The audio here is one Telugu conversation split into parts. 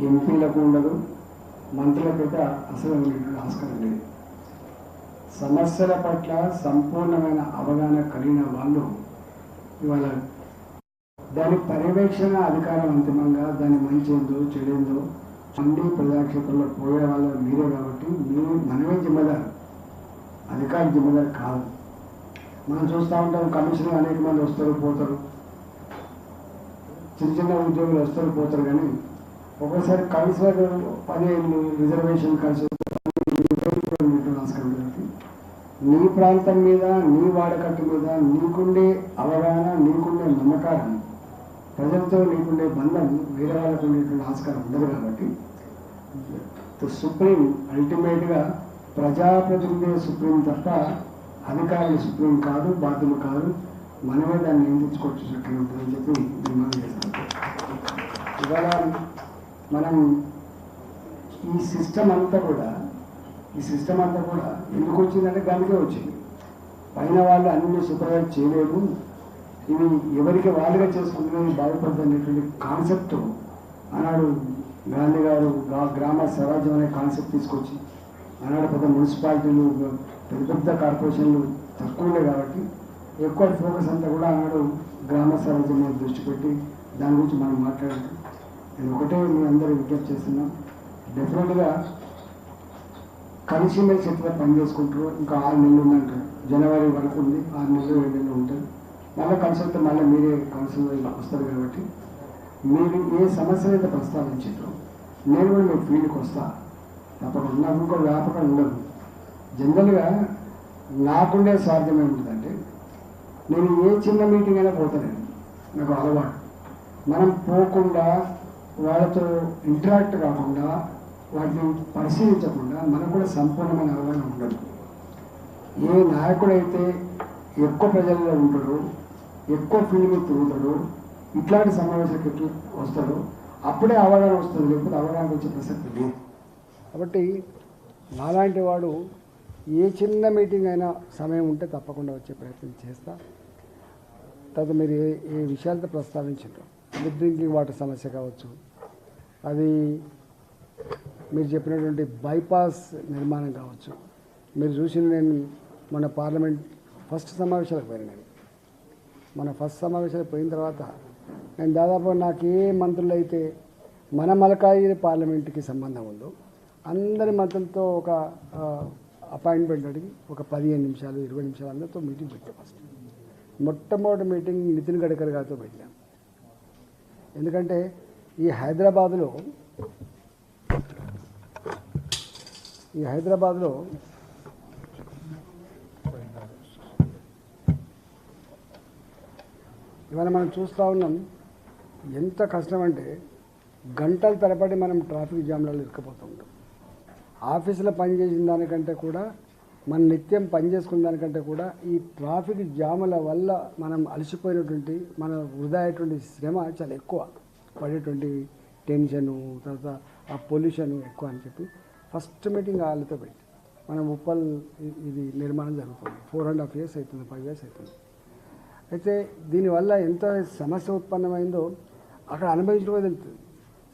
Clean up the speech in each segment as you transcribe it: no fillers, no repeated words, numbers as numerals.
ఎంపీలకు ఉండదు, మంత్రులకైతే అసలు ఆస్కారం లేదు. సమస్యల పట్ల సంపూర్ణమైన అవగాహన కలిగిన వాళ్ళు ఇవాళ దాని పర్యవేక్షణ అధికారం అంతిమంగా దాని మంచి ఏందో చెడేందో అన్ని ప్రజాక్షేత్రంలో పోయే వాళ్ళు మీరే కాబట్టి మనమే జిమ్మదారు, అధికారి జిమ్మదారు కాదు. మనం చూస్తూ ఉంటాం, కమిషనర్ అనేక మంది వస్తారు పోతారు, చిన్న చిన్న ఉద్యోగులు వస్తారు పోతారు, కానీ ఒక్కోసారి కౌన్సిలర్ 15 రిజర్వేషన్ కలిసి ఆస్కారం జరుగుతుంది. నీ ప్రాంతం మీద, నీ వాడకట్టు మీద నీకుండే అవగాహన, నీకుండే నమ్మకాన్ని, ప్రజలతో నీకుండే బంధం వేరే వాళ్ళకు ఉండేటువంటి ఆస్కారం ఉండదు. కాబట్టి సుప్రీం అల్టిమేట్గా ప్రజాప్రతినిధి సుప్రీం తప్ప అధికారులు సుప్రీం కాదు, బాధ్యులు కాదు. మనమే దాన్ని నియంత్రించుకోవచ్చు ఉంటుందని చెప్పి నిర్మాణం చేస్తాం. ఇవాళ మనం ఈ సిస్టమ్ అంతా కూడా ఎందుకు వచ్చిందంటే దానికే వచ్చింది. పైన వాళ్ళు అన్ని సూపర్వైజ్ చేయలేము, ఇవి ఎవరికి వాళ్ళుగా చేసుకుంటున్నది బాగుపడుతుంది అనేటువంటి కాన్సెప్ట్ ఆనాడు గాంధీ గారు గ్రామ స్వరాజ్యం అనే కాన్సెప్ట్ తీసుకొచ్చి, ఆనాడు పెద్ద మున్సిపాలిటీలు పెద్ద కార్పొరేషన్లు తక్కువ ఉండే కాబట్టి ఎక్కువ ఫోకస్ అంతా కూడా ఆనాడు గ్రామ స్వరాజ్యం మీద దృష్టి పెట్టి దాని గురించి మనం మాట్లాడాలి. నేను ఒకటే మీ అందరూ విజ్ఞప్తి చేస్తున్నాం, డెఫినెట్గా కలిసిమెలిసి ఎట్లా పని చేసుకుంటారు. ఇంకా 6 నెలలు ఉందంటారు, జనవరి వరకు ఉంది, 6 నెలలు 7 నెలలు ఉంటుంది. మళ్ళీ కలిసి వస్తే మళ్ళీ మీరే కౌన్సిల్ వస్తారు. కాబట్టి మీరు ఏ సమస్య అయితే ప్రస్తావించారో నేను కూడా మీ ఫీల్డ్కి వస్తా తప్పకుండా. నాకు ఇంకో వ్యాపకం ఉండదు. జనరల్గా నాకుండే స్వార్థం ఏముంటుందంటే, నేను ఏ చిన్న మీటింగ్ అయినా పోతానండి, నాకు అలవాటు. మనం పోకుండా, వాళ్ళతో ఇంటరాక్ట్ కాకుండా, వాటిని పరిశీలించకుండా మనకు కూడా సంపూర్ణమైన అవగాహన ఉండదు. ఏ నాయకుడైతే ఎక్కువ ప్రజల్లో ఉంటాడో, ఎక్కువ ఫీల్డ్ మీద తిరుగుతాడో, ఇట్లాంటి సమావేశాలకు ఎట్లా వస్తాడో అప్పుడే అవగాహన వస్తుంది, లేకపోతే అవగాహన వచ్చే ప్రసక్తి లేదు. కాబట్టి నాలాంటి వాడు ఏ చిన్న మీటింగ్ అయినా సమయం ఉంటే తప్పకుండా వచ్చే ప్రయత్నం చేస్తా. తర్వాత మీరు ఏ విషయాలతో ప్రస్తావించారు, డ్రింకింగ్ వాటర్ సమస్య కావచ్చు, అది మీరు చెప్పినటువంటి బైపాస్ నిర్మాణం కావచ్చు. మీరు చూసిన నేను మన పార్లమెంట్ ఫస్ట్ సమావేశాలకు పోయిన మన ఫస్ట్ సమావేశాలకు పోయిన తర్వాత నేను దాదాపు నాకు ఏ మంత్రులు అయితే మన మలకాయి పార్లమెంట్కి సంబంధం ఉందో అందరి మంత్రులతో ఒక అపాయింట్మెంట్ అడిగి ఒక 15 నిమిషాలు 20 నిమిషాలు అందరితో మీటింగ్ పెట్టాం. ఫస్ట్ మొట్టమొదటి మీటింగ్ నితిన్ గడ్కరీ గారితో పెట్టాం. ఎందుకంటే ఈ హైదరాబాద్లో ఇవాళ మనం చూస్తూ ఉన్నాం ఎంత కష్టం అంటే, గంటల తరబడి మనం ట్రాఫిక్ జామ్లలో ఇరుక్కుపోతూ ఉంటాం. ఆఫీసులో పనిచేసిన దానికంటే కూడా, మన నిత్యం పనిచేసుకున్న దానికంటే కూడా ఈ ట్రాఫిక్ జాముల వల్ల మనం అలసిపోయినటువంటి, మన వృధా అయ్యేటువంటి శ్రమ చాలా ఎక్కువ, పడేటువంటి టెన్షను, తర్వాత ఆ పొల్యూషన్ ఎక్కువ అని చెప్పి ఫస్ట్ మీటింగ్ వాళ్ళతో పెట్టి మనం ఉప్పల్ ఇది నిర్మాణం జరుగుతుంది. 4.5 years అవుతుంది, 5 years అవుతుంది. అయితే దీనివల్ల ఎంత సమస్య ఉత్పన్నమైందో అక్కడ అనుభవించడం తెలుస్తుంది.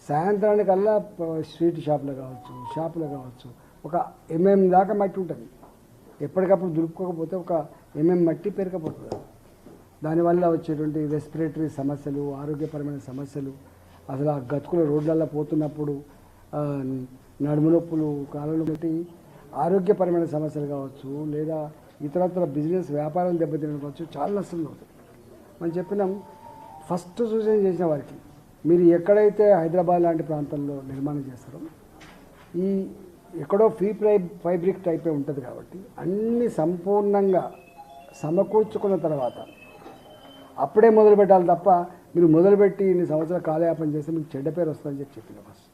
సాయంత్రానికల్లా స్వీట్ షాపులో కావచ్చు ఒక దాకా మట్టి ఉంటుంది. ఎప్పటికప్పుడు దులుపుకోకపోతే ఒక మట్టి పెరగపోతుంది. దానివల్ల వచ్చేటువంటి రెస్పిరేటరీ సమస్యలు, ఆరోగ్యపరమైన సమస్యలు, అసలు ఆ గతుకుల రోడ్లలో పోతున్నప్పుడు నడుము నొప్పులు, కాళ్ళను బట్టి ఆరోగ్యపరమైన సమస్యలు కావచ్చు, లేదా ఇతరత్ర బిజినెస్ వ్యాపారం దెబ్బతినడం కావచ్చు, చాలా నష్టం అవుతుంది. మనం చెప్పినాం, ఫస్ట్ సూచన చేసిన వారికి మీరు ఎక్కడైతే హైదరాబాద్ లాంటి ప్రాంతంలో నిర్మాణం చేస్తారో ఈ ఎక్కడో ఫైబ్రిక్ టైపే ఉంటుంది కాబట్టి అన్ని సంపూర్ణంగా సమకూర్చుకున్న తర్వాత అప్పుడే మొదలు పెట్టాలి తప్ప మీరు మొదలుపెట్టి ఇన్ని సంవత్సరాలు కాలయాపన చేస్తే మీకు చెడ్డ పేరు వస్తుందని చెప్పిన ఫస్ట్.